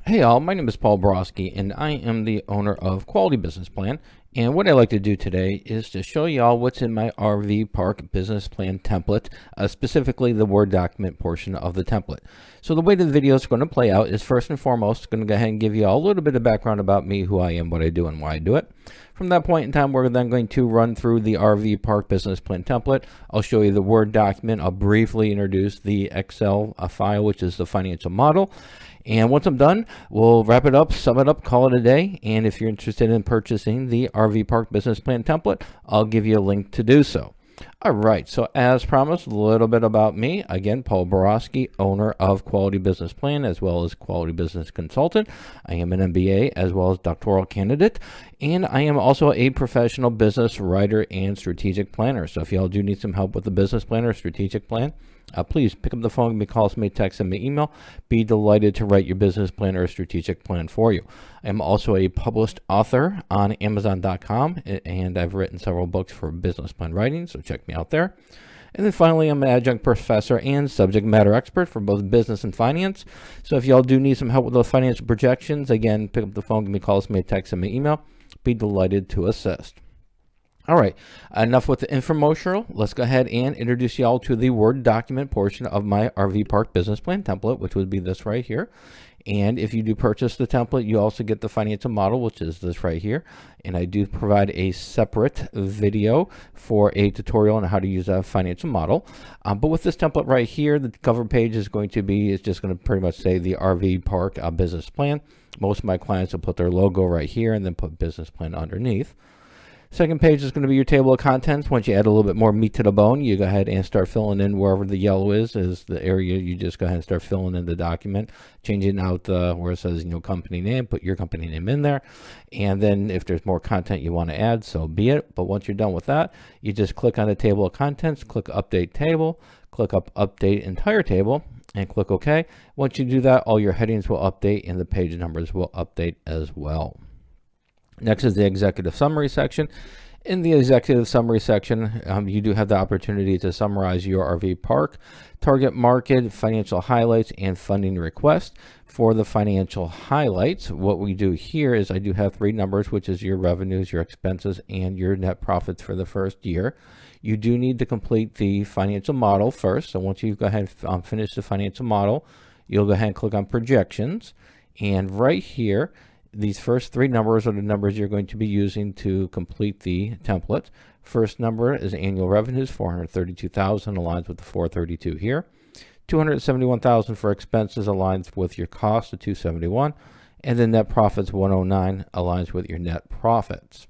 Hey all, my name is Paul Borosky and I am the owner of Quality Business Plan. And what I'd like to do today is to show y'all what's in my RV Park Business Plan template, specifically the Word document portion of the template. So the way the video is going to play out is first and foremost going to go ahead and give you all a little bit of background about me, who I am, what I do, and why I do it. From that point in time, we're then going to run through the RV Park Business Plan template. I'll show you the Word document. I'll briefly introduce the Excel file, which is the financial model. And once I'm done, we'll wrap it up, sum it up, call it a day. And if you're interested in purchasing the RV Park Business Plan template, I'll give you a link to do so. All right, so as promised, a little bit about me. Again, Paul Borosky, owner of Quality Business Plan, as well as Quality Business Consultant. I am an MBA as well as doctoral candidate, and I am also a professional business writer and strategic planner. So if y'all do need some help with the business plan or strategic plan, please pick up the phone, give me calls, me text, send me email. Be delighted to write your business plan or strategic plan for you. I'm also a published author on Amazon.com, and I've written several books for business plan writing, so check me out there. And then finally, I'm an adjunct professor and subject matter expert for both business and finance. So if y'all do need some help with those financial projections, again, pick up the phone, give me calls, me text, send me email. Be delighted to assist. All right, enough with the infomercial. Let's go ahead and introduce y'all to the Word document portion of my RV Park Business Plan template, which would be this right here. And if you do purchase the template, you also get the financial model, which is this right here. And I do provide a separate video for a tutorial on how to use a financial model. But with this template right here, the cover page is just going to pretty much say the RV Park Business Plan. Most of my clients will put their logo right here and then put business plan underneath. Second page is going to be your table of contents. Once you add a little bit more meat to the bone, you go ahead and start filling in wherever the yellow is the area. You just go ahead and start filling in the document, changing out where it says, company name, put your company name in there. And then if there's more content you want to add, so be it. But once you're done with that, you just click on the table of contents, click update table, click up update entire table, and click OK. Once you do that, all your headings will update and the page numbers will update as well. Next is the executive summary section. In the executive summary section, you do have the opportunity to summarize your RV park, target market, financial highlights, and funding request. For the financial highlights, what we do here is I do have three numbers, which is your revenues, your expenses, and your net profits for the first year. You do need to complete the financial model first. So once you go ahead and finish the financial model, you'll go ahead and click on projections. And right here, these first three numbers are the numbers you're going to be using to complete the template. First number is annual revenues, 432,000, aligns with the 432 here. 271,000 for expenses aligns with your cost of 271, and then net profits 109 aligns with your net profits.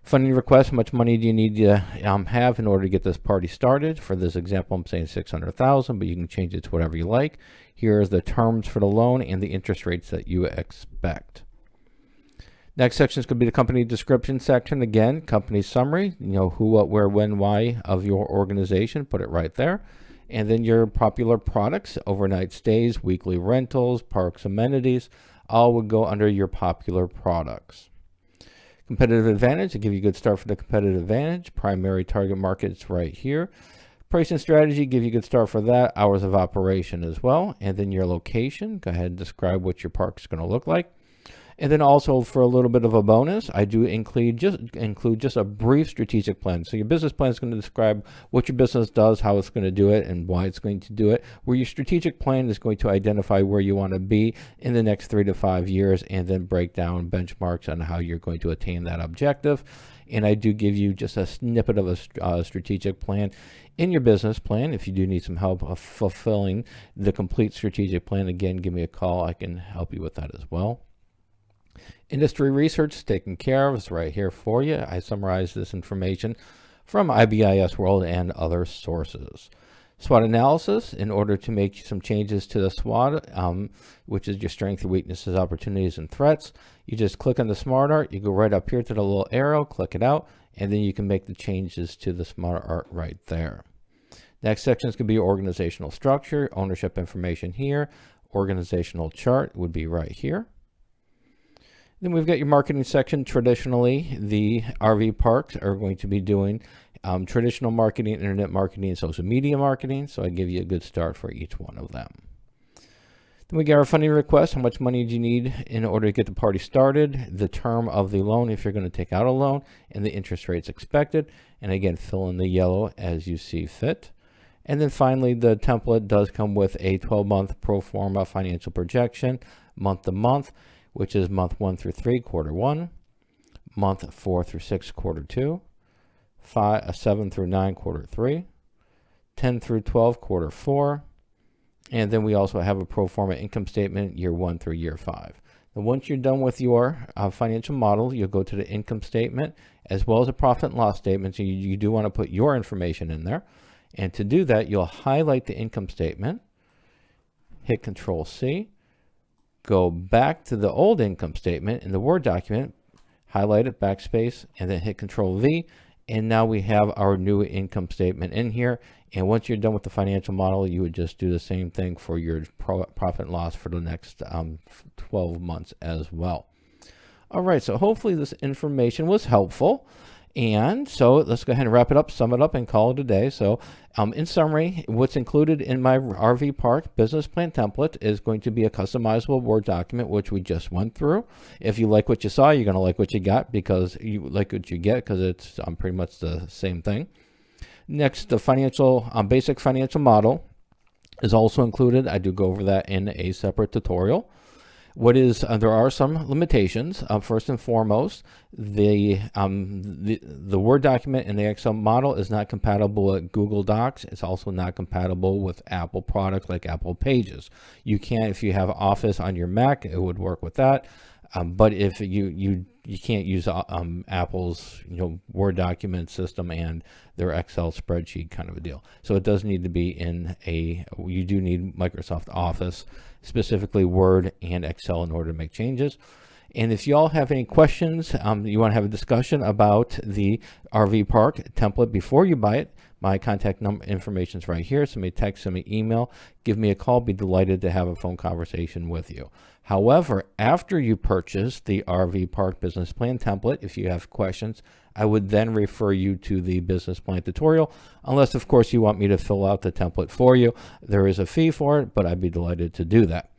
Funding request: how much money do you need to have in order to get this party started? For this example, I'm saying 600,000, but you can change it to whatever you like. Here's the terms for the loan and the interest rates that you expect. Next section is going to be the company description section. Again, company summary, who, what, where, when, why of your organization, put it right there. And then your popular products, overnight stays, weekly rentals, parks amenities, all would go under your popular products. Competitive advantage, to give you a good start for the competitive advantage. Primary target markets right here. Pricing strategy, give you a good start for that. Hours of operation as well. And then your location, go ahead and describe what your park is going to look like. And then also for a little bit of a bonus, I do include just a brief strategic plan. So your business plan is going to describe what your business does, how it's going to do it, and why it's going to do it. Where your strategic plan is going to identify where you want to be in the next 3 to 5 years, and then break down benchmarks on how you're going to attain that objective. And I do give you just a snippet of a strategic plan in your business plan. If you do need some help of fulfilling the complete strategic plan, again, give me a call. I can help you with that as well. Industry research taken care of is right here for you. I summarize this information from IBIS World and other sources. SWOT analysis, in order to make some changes to the SWOT, which is your strengths, weaknesses, opportunities, and threats, you just click on the Smart Art, you go right up here to the little arrow, click it out, and then you can make the changes to the Smart Art right there. Next section is going to be organizational structure, ownership information here, organizational chart would be right here. Then we've got your marketing section. Traditionally, the RV parks are going to be doing traditional marketing, internet marketing, and social media marketing. So I give you a good start for each one of them. Then we get our funding request. How much money do you need in order to get the party started? The term of the loan, if you're going to take out a loan, and the interest rates expected. And again, fill in the yellow as you see fit. And then finally, the template does come with a 12-month pro forma financial projection, month to month, which is month 1 through 3, quarter 1, month 4 through 6, quarter 2, 7 through 9, quarter 3, 10 through 12, quarter 4, and then we also have a pro forma income statement, year 1 through year 5. And once you're done with your financial model, you'll go to the income statement as well as a profit and loss statement. So you do want to put your information in there. And to do that, you'll highlight the income statement, hit Control C, go back to the old income statement in the Word document, highlight it, backspace, and then hit Control V. And now we have our new income statement in here. And once you're done with the financial model, you would just do the same thing for your profit and loss for the next 12 months as well. All right, so hopefully this information was helpful. And so let's go ahead and wrap it up, sum it up, and call it a day. So in summary, what's included in my RV Park business plan template is going to be a customizable Word document, which we just went through. If you like what you saw, you're going to like what you got, because you like what you get, because it's pretty much the same thing. Next, the financial basic financial model is also included. I do go over that in a separate tutorial. There are some limitations. First and foremost, the Word document and the Excel model is not compatible with Google Docs. It's also not compatible with Apple products like Apple Pages. You can, if you have Office on your Mac, it would work with that. But if you can't use Apple's Word document system and their Excel spreadsheet kind of a deal. So it does need to be you do need Microsoft Office, specifically Word and Excel, in order to make changes. And if you all have any questions, you want to have a discussion about the RV Park template before you buy it, my contact information is right here. Send me a text, send me an email, give me a call. Be delighted to have a phone conversation with you. However, after you purchase the RV Park business plan template, if you have questions, I would then refer you to the business plan tutorial, unless, of course, you want me to fill out the template for you. There is a fee for it, but I'd be delighted to do that.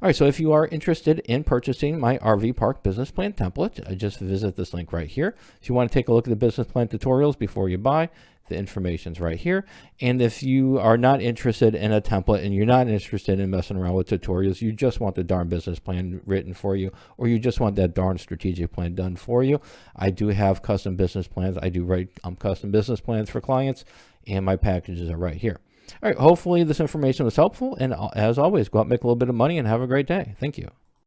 All right, so if you are interested in purchasing my RV Park business plan template, just visit this link right here. If you want to take a look at the business plan tutorials before you buy, the information's right here. And if you are not interested in a template and you're not interested in messing around with tutorials, you just want the darn business plan written for you, or you just want that darn strategic plan done for you, I do have custom business plans. I do write custom business plans for clients, and my packages are right here. All right, hopefully this information was helpful, and as always, go out and make a little bit of money and have a great day. Thank you.